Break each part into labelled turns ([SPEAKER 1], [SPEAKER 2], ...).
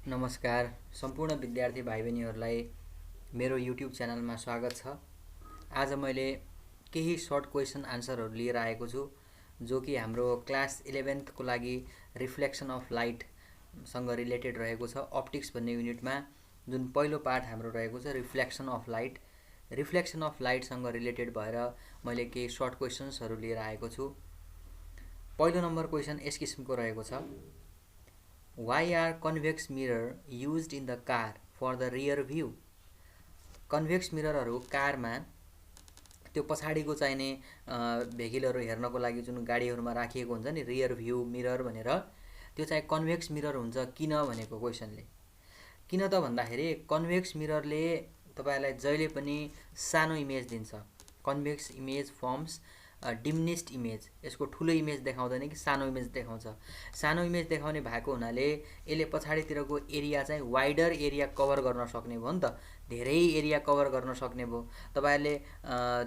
[SPEAKER 1] नमस्कार सम्पूर्ण विद्यार्थी भाइ बहिनीहरूलाई मेरो युट्युब च्यानलमा स्वागत छ। आज मैले केही सर्ट क्वेसन आन्सरहरू लिएर आएको छु जो कि हाम्रो क्लास 11th को लागि रिफ्लेक्सन अफ लाइट सँग रिलेटेड रहेको छ। अप्टिक्स भन्ने युनिटमा जुन पहिलो पार्ट हाम्रो रहेको छ रिफ्लेक्सन अफ लाइट सँग रिलेटेड भएर मैले केही सर्ट क्वेसन्सहरू लिएर आएको छु। पहिलो नम्बर क्वेसन यस किसिमको रहेको छ। Why are convex mirror used in the car for the rear view? Convex मिररहरू कारमा त्यो पछाडिको चाहिने भेहिकलहरू हेर्नको लागि जुन गाडीहरूमा राखिएको हुन्छ नि रियर भ्यू मिरर भनेर, त्यो चाहिँ कन्भेक्स मिरर हुन्छ किन भनेको क्वेसनले। किन त भन्दाखेरि कन्भेक्स मिररले तपाईलाई जहिले पनि सानो इमेज दिन्छ। Convex image forms diminished image. यसको ठुलो इमेज देखाउँदैन कि सानो इमेज देखाउँछ। सानो इमेज देखाउने भएको हुनाले यसले पछाडितिरको एरिया चाहिँ वाइडर एरिया कभर गर्न सक्ने भयो नि त, धेरै एरिया कभर गर्न सक्ने भयो। तपाईहरुले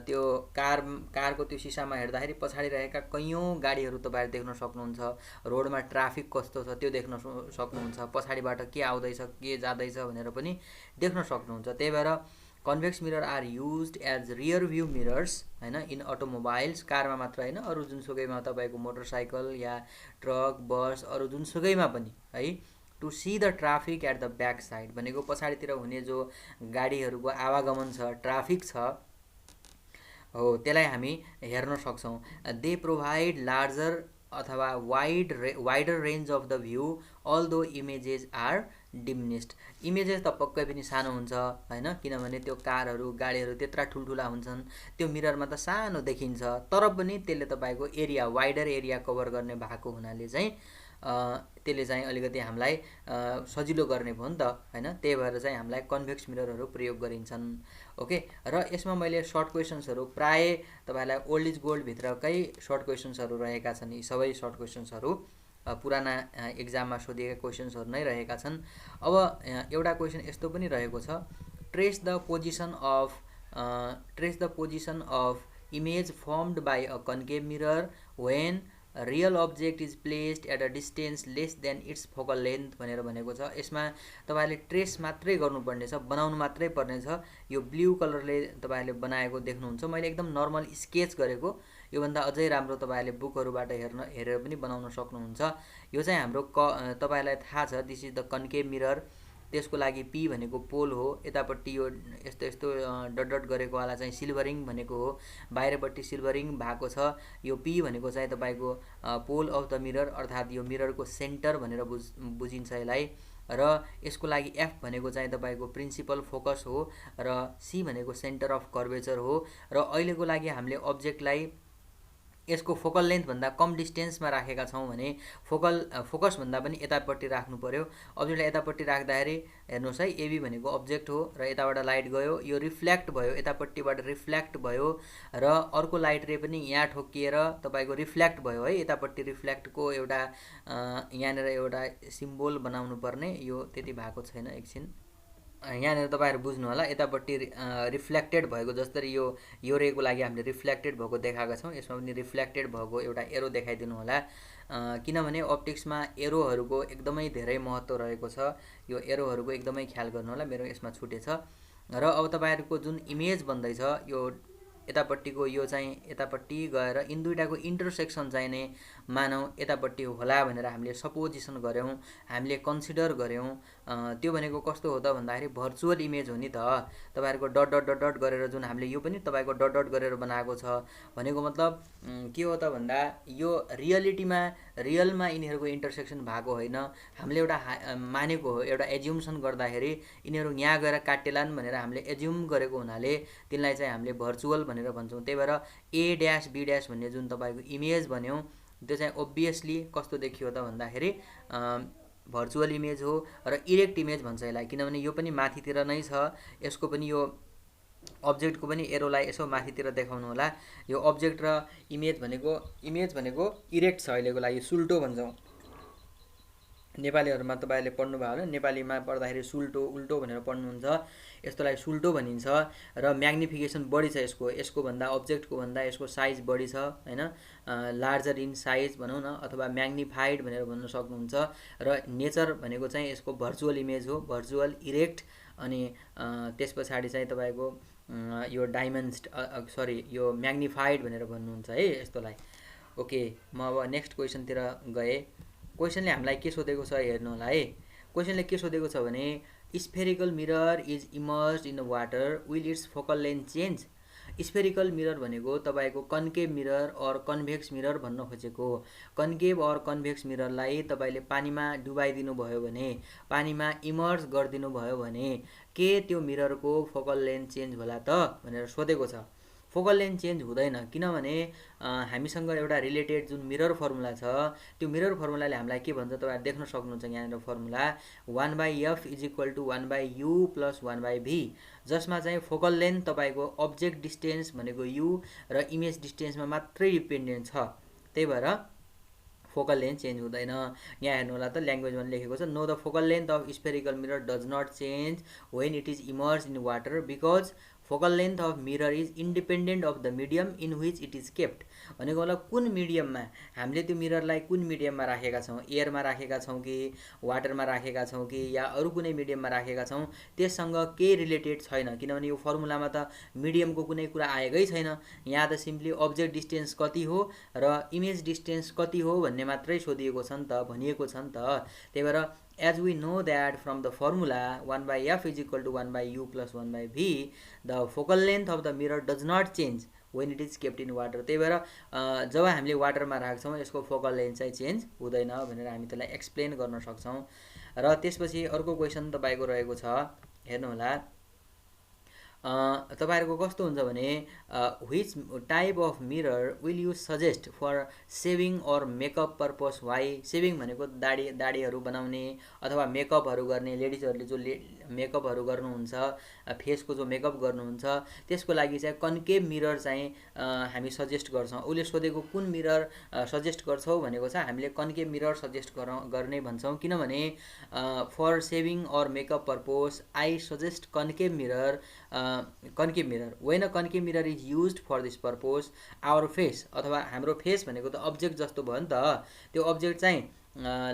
[SPEAKER 1] त्यो कारको त्यो सिसामा हेर्दाखेरि पछाडि रहेका कैयौं गाडीहरू तपाईहरु देख्न सक्नुहुन्छ। रोडमा ट्राफिक कस्तो छ त्यो देख्न सक्नुहुन्छ। पछाडिबाट के आउँदैछ के जाँदैछ भनेर पनि देख्न सक्नुहुन्छ। त्यही भएर convex mirror are used as rear view mirrors हैन इन अटोमोबाइल्स। कारमा मात्र हैन, अरु जुनसुकैमा तपाईको मोटरसाइकल या ट्रक बस अरु जुनसुकैमा पनि है, to see the traffic at the back side भनेको पछाडितिर हुने जो गाडीहरूको आवागमन छ, ट्राफिक छ हो, त्यसलाई हामी हेर्न सक्छौं। दे प्रोभाइड लार्जर अथवा wider range of the view although images are diminished. Images त पक्कै पनि सानो हुन्छ हैन, किनभने त्यो कारहरू गाडीहरू त्यत्रा ठुलठुला हुन्छन्, त्यो मिररमा त सानो देखिन्छ, तर पनि त्यसले तपाईको एरिया वाइडर एरिया कभर गर्ने भएको हुनाले चाहिँ त्यसले चाहिँ अलिकति हामीलाई सजिलो गर्ने भयो नि त हैन। त्यही भएर चाहिँ हामीलाई कन्भेक्स मिररहरू प्रयोग गरिन्छन्। ओके, र यसमा मैले सर्ट क्वेसन्सहरू प्राय तपाईलाई ओल्ड इज गोल्ड भित्रकै सर्ट क्वेसन्सहरू रहेका छन्। यी सबै सर्ट क्वेसन्सहरू पुराना एक्जाममा सोधिएका क्वेसन्सहरू नै रहेका छन्। अब एउटा क्वेसन यस्तो पनि रहेको छ, trace the position of image formed by a concave mirror when real object is placed at a distance less than its focal length भनेर भनेको छ। यसमा तपाईले ट्रेस मात्रै गर्नुपर्ने छ, बनाउनु मात्रै पर्ने छ। यो ब्लू कलरले तपाईले बनाएको देख्नुहुन्छ। मैले एकदम नर्मल स्केच गरेको, योभन्दा अझै राम्रो तपाईले बुकहरुबाट हेरेर पनि बनाउन सक्नुहुन्छ। यो चाहिँ हाम्रो तपाईलाई थाहा छ this is the concave mirror. त्यसको लागि पी भनेको पोल हो, यतापट्टि यो यस्तो यस्तो डट डट गरेको वाला चाहिँ सिल्भरिङ भनेको हो, बाहिरपट्टि सिल्भरिङ भएको छ। यो पी भनेको चाहिँ तपाईको पोल अफ द मिरर अर्थात यो मिररको सेन्टर भनेर बुझिन्छ यसलाई। र यसको लागि एफ भनेको चाहिँ तपाईको प्रिन्सिपल फोकस हो र सी भनेको सेन्टर अफ कर्वेचर हो। र अहिलेको लागि हामीले अब्जेक्टलाई यसको फोकल लेन्थ भन्दा कम डिस्टेन्समा राखेका छौं भने फोकस भन्दा पनि यतापट्टि राख्नु पर्यो। अब्जेक्टलाई यतापट्टि राख्दाखेरि हेर्नुस् है, एबी भनेको अब्जेक्ट हो र यताबाट लाइट गयो, यो रिफ्लेक्ट भयो, यतापट्टिबाट रिफ्लेक्ट भयो र अर्को लाइट रे पनि यहाँ ठोक्किएर तपाईको रिफ्लेक्ट भयो है। यतापट्टि रिफ्लेक्टको एउटा यहाँनेर एउटा सिम्बल बनाउनु पर्ने, यो त्यति भएको छैन, एकछिन यहाँनेर तपाईहरु बुझ्नु होला। यतापट्टि रिफ्लेक्टेड भएको जस्तै यो रेको लागि हामीले रिफ्लेक्टेड भएको देखाएका छौं, यसमा पनि रिफ्लेक्टेड भएको एउटा एरो देखाइदिनु होला। किनभने अप्टिक्समा एरोहरूको एकदमै धेरै महत्त्व रहेको छ। यो एरोहरूको एकदमै ख्याल गर्नु होला, मेरो यसमा छुटेछ। र अब तपाईहरुको जुन इमेज बन्दैछ यो यतापट्टिको यो चाहिँ यतापट्टि गएर इन दुईटाको इन्टरसेक्सन चाहिँ नै मानौ यतापट्टि होला भनेर हामीले सपोजिसन गर्यौं, हामीले कन्सिडर गर्यौं। त्यो भनेको कस्तो हो त भन्दाखेरि भर्चुअल इमेज हो नि त। तपाईहरुको डट डट डट डट गरेर जुन हामीले यो पनि तपाईको डट डट गरेर बनाएको छ भनेको मतलब के हो त भन्दा यो रियलमा यिनीहरुको इन्टरसेक्सन भएको होइन, हामीले एउटा मानेको हो, एउटा एज्युम्सन गर्दाखेरि यिनीहरु यहाँ गएर काटेलान् भनेर हामीले एज्युम गरेको हुनाले तिनलाई चाहिँ हामीले भर्चुअल भनेर भन्छौं। त्यही भएर ए ड्याश बी ड्याश भन्ने जुन तपाईको इमेज बन्यो त्यो चाहिँ ओब्भियसली कस्तो देखियो त भन्दाखेरि भर्चुअल इमेज हो र इरेक्ट इमेज भन्छ यसलाई, किनभने यो पनि माथितिर नै छ। यसको पनि यो अब्जेक्टको पनि एरोलाई यसो माथितिर देखाउनु होला। यो अब्जेक्ट र इमेज भनेको इरेक्ट छ, अहिलेको लागि सुल्टो भन्छौं। नेपालीहरुमा तपाईहरुले पढ्नु भयो होला नेपालीमा पढ्दाखेरि सुल्टो उल्टो भनेर पढ्नुहुन्छ यस्तोलाई सुल्टो भनिन्छ र म्याग्निफिकेसन बढी छ यसको भन्दा अब्जेक्टको भन्दा यसको साइज बढी छ हैन लार्जर इन साइज भनौं न अथवा म्याग्निफाइड भनेर भन्न सक्नुहुन्छ र नेचर भनेको चाहिँ यसको भर्चुअल इमेज हो भर्चुअल इरेक्ट अनि त्यसपछि चाहिँ तपाईको यो यो म्याग्निफाइड भनेर भन्नुहुन्छ है यस्तोलाई ओके म अब नेक्स्ट क्वेशनतिर गए क्वेशनले हामीलाई के सोधेको छ हेर्नु होला है क्वेशनले के सोधेको छ भने spherical mirror is immersed in water will it's focal length change spherical mirror भनेको तपाईको कन्केभ मिरर और कन्भेक्स मिरर भन्न खोजेको कन्केभ और कन्भेक्स मिररलाई तपाईले पानीमा डुबाइदिनु भयो भने पानीमा इमर्स गर्दिनु भयो भने के त्यो मिररको फोकल लेन्थ चेन्ज होला त भनेर सोधेको छ फोकल लेन्थ चेन्ज हुँदैन किनभने हामीसँग एउटा रिलेटेड जुन मिरर फर्मुला छ त्यो मिरर फर्मुलाले हामीलाई के भन्छ तपाईहरु देख्न सक्नुहुन्छ यहाँको फर्मुला 1/f = 1/u + 1/v जसमा चाहिँ फोकल लेन्थ तपाईको अब्जेक्ट डिस्टेन्स भनेको u र इमेज डिस्टेन्समा मात्रै डिपेन्डेन्ट छ त्यही भएर फोकल लेन्थ चेन्ज हुँदैन यहाँ हेर्नु होला त ल्याङ्ग्वेजमा लेखेको छ no the focal length of spherical mirror does not change when it is immersed in water because focal length of mirror is independent of the medium in which it is kept भनेको होला कुन मिडियममा हामीले त्यो मिररलाई कुन मिडियममा राखेका छौं एयरमा राखेका छौं कि वाटरमा राखेका छौं कि या अरु कुनै मिडियममा राखेका छौं त्यससँग के रिलेटेड छैन किनभने यो फर्मुलामा त मिडियमको कुनै कुरा आएकै छैन यहाँ त सिम्पली अब्जेक्ट डिस्टेन्स कति हो र इमेज डिस्टेन्स कति हो भन्ने मात्रै सोधिएको छ नि त भनिएको छ नि त त्यही भएर as we know that from the formula 1/f = 1/u + 1/v the focal length of the mirror does not change when it is kept in water त्यही भएर जब हामीले वाटरमा राख्छौं यसको फोकल लेन्थ चाहिँ चेन्ज हुँदैन भनेर हामी त्यसलाई एक्सप्लेन गर्न सक्छौं र त्यसपछि अर्को क्वेशन तपाईको रहेको छ हेर्नु होला तपाईहरुको कस्तो हुन्छ भने which type of mirror will you suggest for shaving or makeup purpose why shaving भनेको दाढीहरु बनाउने अथवा मेकअपहरु गर्ने लेडीजहरुले जो मेकअपहरु गर्नुहुन्छ फेसको जो मेकअप गर्नुहुन्छ त्यसको लागि चाहिँ कन्केभ मिरर चाहिँ हामी सजेस्ट गर्छौं उले सोधेको कुन मिरर सजेस्ट गर्छौ भनेको छ हामीले कन्केभ मिरर सजेस्ट गर्ने भन्छौं किनभने फर सेभिङ और makeup purpose I suggest concave mirror when a concave mirror is used for this purpose our face अथवा हाम्रो फेस भनेको त अब्जेक्ट जस्तो भयो नि त त्यो अब्जेक्ट चाहिँ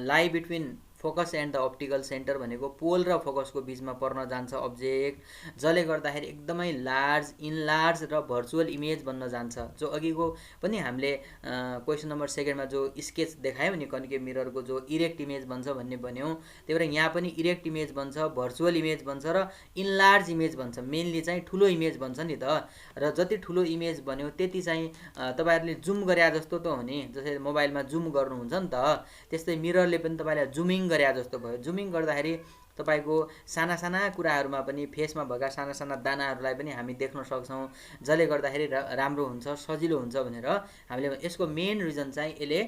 [SPEAKER 1] लाई between focus and the optical centre भनेको पोल र फोकसको बीचमा पर्न जान्छ अब्जेक्ट जसले गर्दाखेरि एकदमै लार्ज इनलार्ज र भर्चुअल इमेज बन्न जान्छ जो अघिको पनि हामीले क्वेशन नम्बर 2 मा जो स्केच देखायौ नि कन्केभ मिररको जो इरेक्ट इमेज बन्छ भन्ने भन्यौ त्यही भएर यहाँ पनि इरेक्ट इमेज बन्छ भर्चुअल इमेज बन्छ र इनलार्ज इमेज बन्छ मेनली चाहिँ ठुलो इमेज बन्छ नि त र जति ठुलो इमेज बन्यो त्यति चाहिँ तपाईहरुले जुम गरे जस्तो त हो नि जसरी मोबाइलमा जुम गर्नुहुन्छ नि त त्यस्तै मिररले पनि तपाईलाई जुमिङ गरे जस्तो भयो जुमिङ गर्दाखेरि तपाईको साना साना कुराहरुमा पनि फेसमा भएका साना साना दानाहरुलाई पनि हामी देख्न सक्छौं जसले गर्दाखेरि राम्रो हुन्छ सजिलो हुन्छ भनेर हामीले यसको मेन रिजन चाहिँ यसले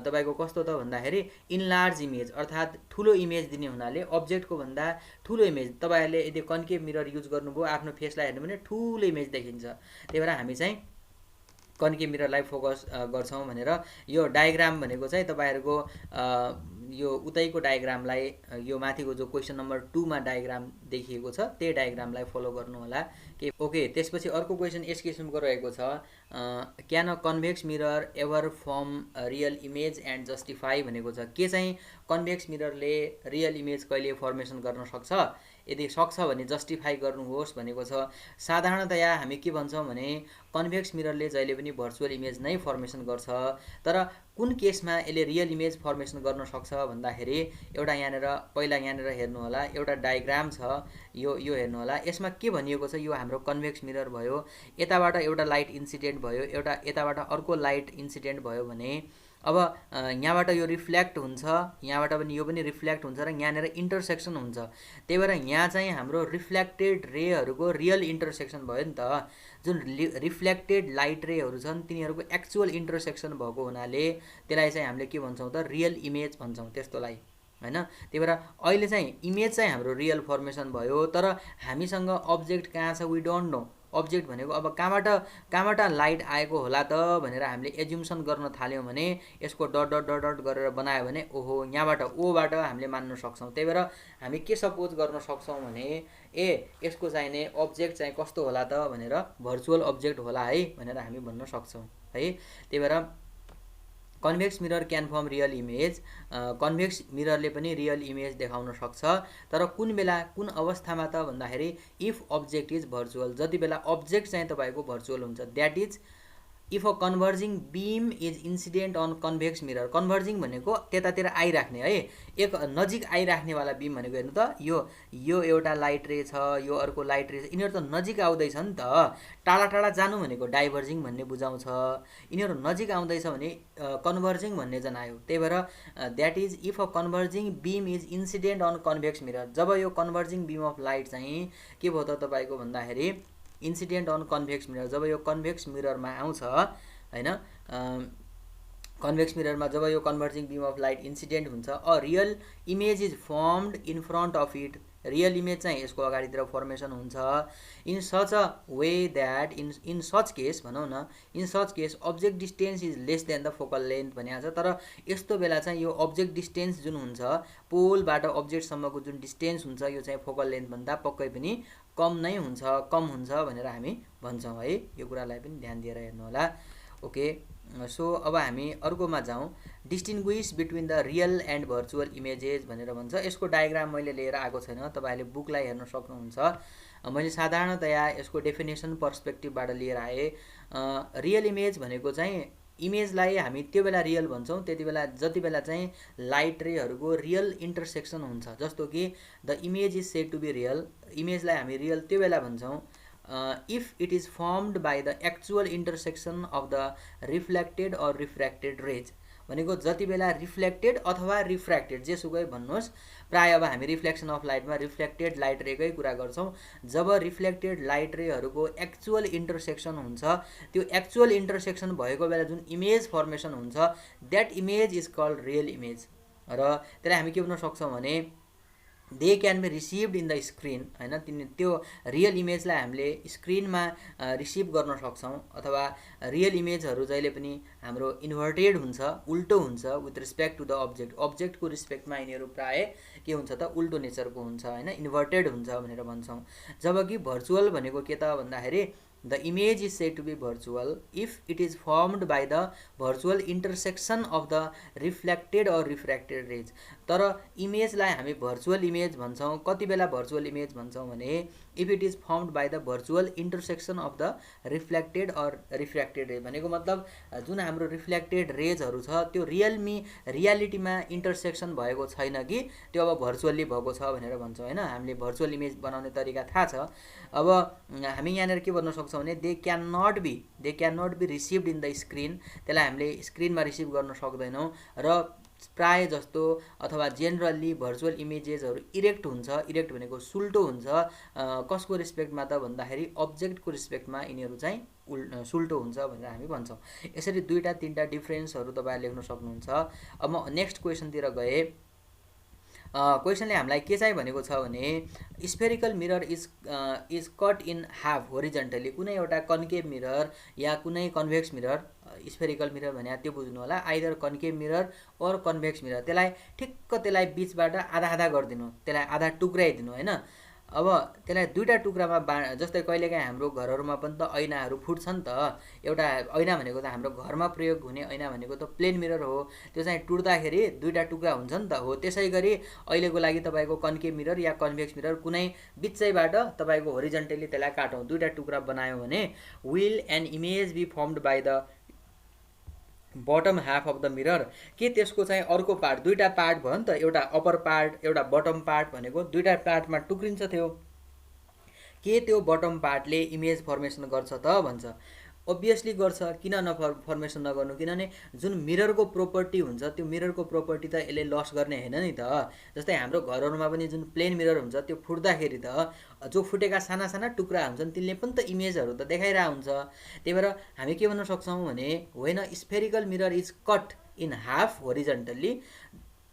[SPEAKER 1] तपाईको कस्तो त भन्दाखेरि इनलार्ज इमेज अर्थात ठुलो इमेज दिने हुनाले अब्जेक्टको भन्दा ठुलो इमेज तपाईहरुले यदि कन्केभ मिरर युज गर्नुभयो आफ्नो फेसलाई हेर्नु भने ठुलो इमेज देखिन्छ त्यही भएर हामी चाहिँ कन्केभ मिररलाई फोकस गर्छौं भनेर यो डायग्राम भनेको चाहिँ तपाईहरुको यो उतैको डायग्रामलाई यो माथिको जो क्वेशन नम्बर 2 मा डायग्राम देखिएको छ त्यही डायग्रामलाई फलो गर्नु होला के ओके त्यसपछि अर्को क्वेशन यस किसिमको रहेको छ can a convex mirror ever form real image and justify भनेको छ के चाहिँ कन्भेक्स मिररले रियल इमेज कहिले फर्मेसन गर्न सक्छ यदि सक्छ भने जस्टिफाई गर्नुहोस् भनेको छ साधारणतया हामी के भन्छौं भने कन्भेक्स मिररले जहिले पनि भर्चुअल इमेज नै फर्मेसन गर्छ तर कुन केसमा यसले रियल इमेज फर्मेसन गर्न सक्छ भन्दाखेरि एउटा यहाँनेर पहिला यहाँनेर हेर्नु होला एउटा डायग्राम छ यो हेर्नु होला यसमा के भनिएको छ यो हाम्रो कन्भेक्स मिरर भयो यताबाट एउटा लाइट इन्सिडेन्ट भयो एउटा यताबाट अर्को लाइट इन्सिडेन्ट भयो भने अब यहाँबाट यो रिफ्लेक्ट हुन्छ यहाँबाट पनि यो पनि रिफ्लेक्ट हुन्छ र यहाँनेर इन्टरसेक्सन हुन्छ त्यही भएर यहाँ चाहिँ हाम्रो रिफ्लेक्टेड रेहरुको रियल इन्टरसेक्सन भयो नि त जुन रिफ्लेक्टेड लाइट रेहरु छन् तिनीहरुको एक्चुअल इन्टरसेक्सन भएको हुनाले त्यसलाई चाहिँ हामीले के भन्छौं त रियल इमेज भन्छौं त्यस्तोलाई हैन त्यही भएर अहिले चाहिँ इमेज चाहिँ हाम्रो रियल फर्मेसन भयो तर हामीसँग अब्जेक्ट कहाँ छ वी डोन्ट नो अब्जेक्ट भनेको अब कहाँबाट लाइट आएको होला त भनेर हामीले एज्युम्सन गर्न थाल्यौँ भने यसको डट डट डट डट गरेर बनायो भने ओहो यहाँबाट ओबाट हामीले मान्न सक्छौँ। त्यही भएर हामी के सपोज गर्न सक्छौँ भने यसको चाहिने अब्जेक्ट चाहिँ कस्तो होला त भनेर भर्चुअल अब्जेक्ट होला है भनेर हामी भन्न सक्छौँ है। त्यही भएर convex mirror can form real image, convex मिररले पनि रियल इमेज देखाउन सक्छ। तर कुन बेला कुन अवस्थामा त भन्दाखेरि इफ अब्जेक्ट इज भर्चुअल, जति बेला अब्जेक्ट चाहिँ तपाईँको भर्चुअल हुन्छ, that is if a converging beam is incident on convex mirror. Converging भनेको त्यतातिर आइराख्ने है, एक नजिक आइराख्नेवाला बिम भनेको हेर्नु त यो एउटा लाइट रे छ, यो अर्को लाइट रे छ, यिनीहरू त नजिक आउँदैछ नि त। टाढा टाढा जानु भनेको डाइभर्जिङ भन्ने बुझाउँछ, यिनीहरू नजिक आउँदैछ भने कन्भर्जिङ भन्ने जनायो। त्यही भएर that is if a converging beam is incident on convex mirror, जब यो कन्भर्जिङ बिम अफ लाइट चाहिँ के भयो त तपाईँको भन्दाखेरि इन्सिडेन्ट अन कन्भेक्स मिरर, जब यो कन्भेक्स मिररमा आउँछ हैन, कन्भेक्स मिररमा जब यो converging beam of light incident हुन्छ, a real image is formed in front of it, real image चाहिँ यसको अगाडितिर फर्मेसन हुन्छ। In such a way that in such case भनौँ न, in such case object distance is less than the focal length भनिएको छ। तर यस्तो बेला चाहिँ यो अब्जेक्ट डिस्टेन्स जुन हुन्छ, पोलबाट अब्जेक्टसम्मको जुन डिस्टेन्स हुन्छ, यो चाहिँ फोकल लेन्थभन्दा पक्कै पनि कम हुन्छ भनेर हामी भन्छौँ है। यो कुरालाई पनि ध्यान दिएर हेर्नु होला। ओके, सो अब हामी अर्कोमा जाउँ। Distinguish between the real and virtual images भनेर भन्छ। यसको डायग्राम मैले लिएर आएको छैन, तपाईँहरूले बुकलाई हेर्न सक्नुहुन्छ। मैले साधारणतया यसको डेफिनेसन पर्सपेक्टिभबाट लिएर आएँ। रियल इमेज भनेको चाहिँ इमेजलाई हामी त्यो बेला रियल भन्छौँ त्यति बेला जति बेला चाहिँ लाइट रेहरूको रियल इन्टरसेक्सन हुन्छ। जस्तो कि the image is said to be real, इमेजलाई हामी रियल त्यो बेला भन्छौँ if it is formed by the actual intersection of the reflected or refracted rays, भनेको जति बेला रिफ्लेक्टेड अथवा रिफ्र्याक्टेड जेसुकै भन्नुहोस्, प्राय अब हामी रिफ्लेक्सन अफ लाइटमा रिफ्लेक्टेड लाइट रेकै कुरा गर्छौँ। जब रिफ्लेक्टेड लाइट रेहरूको एक्चुअल इन्टरसेक्सन हुन्छ, त्यो एक्चुअल इन्टरसेक्सन भएको बेला जुन इमेज फर्मेसन हुन्छ, that image is called real image. र त्यसलाई हामी के भन्न सक्छौँ भने they can be received in the screen हैन, त्यो रियल इमेजलाई हामीले स्क्रिनमा रिसिभ गर्न सक्छौँ। अथवा रियल इमेजहरू जहिले पनि हाम्रो इन्भर्टेड हुन्छ, उल्टो हुन्छ with respect to the object, अब्जेक्टको रिस्पेक्टमा यिनीहरू प्राय के हुन्छ त उल्टो नेचरको हुन्छ हैन, इन्भर्टेड हुन्छ भनेर भन्छौँ। जबकि भर्चुअल भनेको के त भन्दाखेरि the image is said to be virtual if it is formed by the virtual intersection of the reflected or refracted rays. तर इमेजलाई हामी भर्चुअल इमेज भन्छौँ कति बेला भर्चुअल इमेज भन्छौँ भने if it is formed by the virtual intersection of the reflected or refracted rays, भनेको मतलब जुन हाम्रो रिफ्लेक्टेड रेजहरू छ त्यो रियालिटीमा इन्टरसेक्सन भएको छैन कि त्यो अब भर्चुअल्ली भएको छ भनेर भन्छौँ हैन। हामीले भर्चुअल इमेज बनाउने तरिका थाहा छ। अब हामी यहाँनिर के भन्न सक्छौँ भने they can not be received in the screen, त्यसलाई हामीले स्क्रिनमा रिसिभ गर्न सक्दैनौँ। र प्राय जस्तो अथवा जेनरली भर्चुअल इमेजेसहरू इरेक्ट हुन्छ, इरेक्ट भनेको सुल्टो हुन्छ। कसको रिस्पेक्टमा त भन्दाखेरि अब्जेक्टको रिस्पेक्टमा यिनीहरू चाहिँ सुल्टो हुन्छ भनेर हामी भन्छौँ। यसरी दुईवटा तिनवटा डिफ्रेन्सहरू तपाईँले लेख्न सक्नुहुन्छ। अब म नेक्स्ट क्वेसनतिर गएँ। क्वेसनले हामीलाई के चाहिँ भनेको छ भने spherical mirror is cut in half horizontally, कुनै एउटा कन्केभ मिरर या कुनै कन्भेक्स मिरर, स्फेरिकल मिरर भने त्यो बुझ्नु होला, आइदर कन्केभ मिरर और कन्भेक्स मिरर, त्यसलाई बिचबाट आधा आधा गरिदिनु, त्यसलाई आधा टुक्राइदिनु हैन। अब त्यसलाई दुईवटा टुक्रामा जस्तै कहिलेकाहीँ हाम्रो घरहरूमा पनि त ऐनाहरू फुट्छन् त। एउटा ऐना भनेको त हाम्रो घरमा प्रयोग हुने ऐना भनेको त प्लेन मिरर हो, त्यो चाहिँ टुट्दाखेरि दुईवटा टुक्रा हुन्छ नि त। हो त्यसै गरी अहिलेको लागि तपाईँको कन्केभ मिरर या कन्भेक्स मिरर कुनै बिचैबाट तपाईँको होरिजेन्टली त्यसलाई काटौँ, दुईवटा टुक्रा बनायौँ भने will an image be formed by the bottom half of the mirror, के त्यसको चाहिँ अर्को पार्ट, दुईवटा पार्ट भयो नि त, एउटा अप्पर पार्ट एउटा बटम पार्ट भनेको दुईवटा पार्टमा टुक्रिन्छ त्यो, के त्यो बटम पार्टले इमेज फर्मेसन गर्छ त भन्छ। अभियसली गर्छ, किन फर्मेसन नगर्नु, किनभने जुन मिररको प्रोपर्टी हुन्छ त्यो मिररको प्रोपर्टी त यसले लस गर्ने होइन नि त। जस्तै हाम्रो घरहरूमा पनि जुन प्लेन मिरर हुन्छ त्यो फुट्दाखेरि त जो फुटेका साना साना टुक्रा हुन्छन् तिनले पनि त इमेजहरू त देखाइरहेको हुन्छ। त्यही भएर हामी के भन्न सक्छौँ भने होइन, spherical mirror is cut in half horizontally,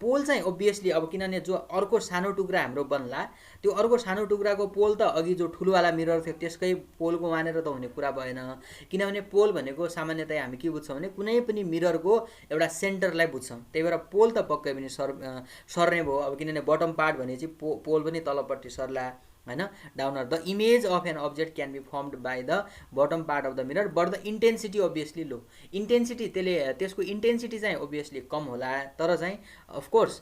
[SPEAKER 1] pole चाहिँ ओभियसली अब किनभने जो अर्को सानो टुक्रा हाम्रो बन्ला त्यो अर्को सानो टुक्राको पोल त अघि जो ठुलोवाला मिरर थियो त्यसकै पोलको मानेर त हुने कुरा भएन। किनभने पोल भनेको सामान्यतया हामी के बुझ्छौँ भने कुनै पनि मिररको एउटा सेन्टरलाई बुझ्छौँ। त्यही भएर पोल त पक्कै पनि सर्ने भयो। अब किनभने बटम पार्ट भनेपछि पोल पनि तलपट्टि सर्ला हैन। Downer the image of an object can be formed by the bottom part of the mirror but the intensity obviously low. Intensity त्यसको इन्टेन्सिटी चाहिँ ओभियसली कम होला, तर चाहिँ अफकोर्स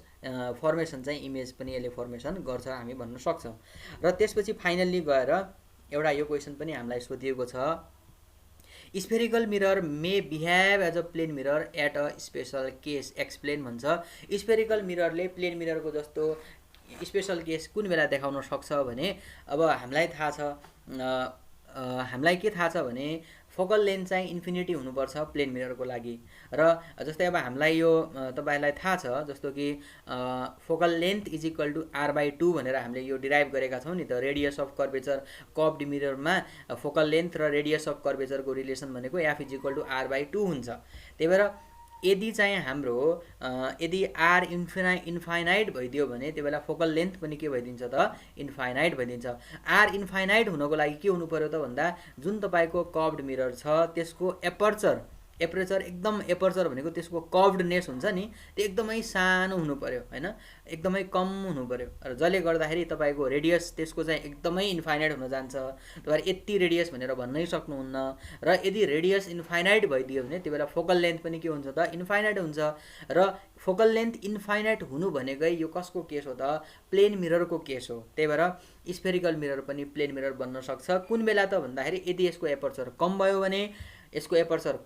[SPEAKER 1] फर्मेसन चाहिँ इमेज पनि यसले फर्मेसन गर्छ हामी भन्न सक्छौँ। र त्यसपछि फाइनल्ली गएर एउटा यो क्वेसन पनि हामीलाई सोधिएको छ, spherical mirror may behave as a plane mirror at a special case explain भन्छ। स्फेरिकल मिररले प्लेन मिररको जस्तो स्पेसल केस कुन बेला देखाउन सक्छ भने अब हामीलाई थाहा छ भने फोकल लेन्थ चाहिँ इन्फिनिटी हुनुपर्छ प्लेन मिररको लागि। र जस्तै अब हामीलाई यो तपाईहरुलाई थाहा छ जस्तो कि focal length is equal to r/2 भनेर हामीले यो डिराइभ गरेका छौँ नि त। रेडियस अफ कर्वेचर कर्भड मिररमा फोकल लेन्थ र रेडियस अफ कर्वेचरको रिलेसन भनेको f is equal to r/2 हुन्छ। त्यही भएर यदि चाहिँ हाम्रो यदि r इन्फाइनाइट भइदियो भने त्यो बेला फोकल लेन्थ पनि के भइदिन्छ त इन्फाइनाइट भइदिन्छ। r इन्फाइनाइट हुनको लागि के हुनु पर्यो त भन्दा जुन तपाईको कर्भड मिरर छ त्यसको एपर्चर एकदम एपर्चर भनेको त्यसको कर्भडनेस हुन्छ नि त्यो एकदमै सानो हुनु पर्यो हैन, एकदमै कम हुनु पर्यो। र जसले गर्दाखेरि तपाईको रेडियस त्यसको चाहिँ एकदमै इन्फाइनाइट हुन जान्छ। तपाईहरु यति रेडियस भनेर भन्नै सक्नुहुन्न। र यदि रेडियस इन्फाइनाइट भइदियो भने त्यो बेला फोकल लेन्थ पनि के हुन्छ त इन्फाइनाइट हुन्छ। र फोकल लेन्थ इन्फाइनाइट हुनु भनेकै यो कसको केस हो त प्लेन मिररको केस हो। त्यही भएर स्फेरिकल मिरर पनि प्लेन मिरर बन्न सक्छ। कुन बेला त भन्दाखेरि यदि यसको एपर्चर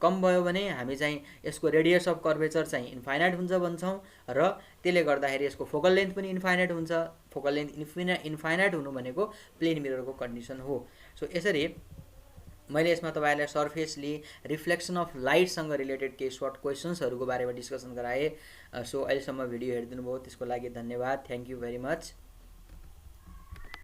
[SPEAKER 1] कम भयो भने हामी चाहिँ यसको रेडियस अफ कर्वेचर चाहिँ इन्फाइनाइट हुन्छ भन्छौँ। र त्यसले गर्दाखेरि यसको फोकल लेन्थ पनि इन्फाइनाइट हुन्छ। फोकल लेन्थ इन्फाइनाइट हुनु भनेको प्लेन मिररको कन्डिसन हो। सो यसरी मैले यसमा तपाईहरुलाई सर्फेसली रिफ्लेक्सन अफ लाइटसँग रिलेटेड केही सर्ट क्वेसन्सहरुको बारेमा डिस्कसन गराएँ। सो अहिलेसम्म भिडियो हेरिदिनु भयो त्यसको लागि धन्यवाद। Thank you very much.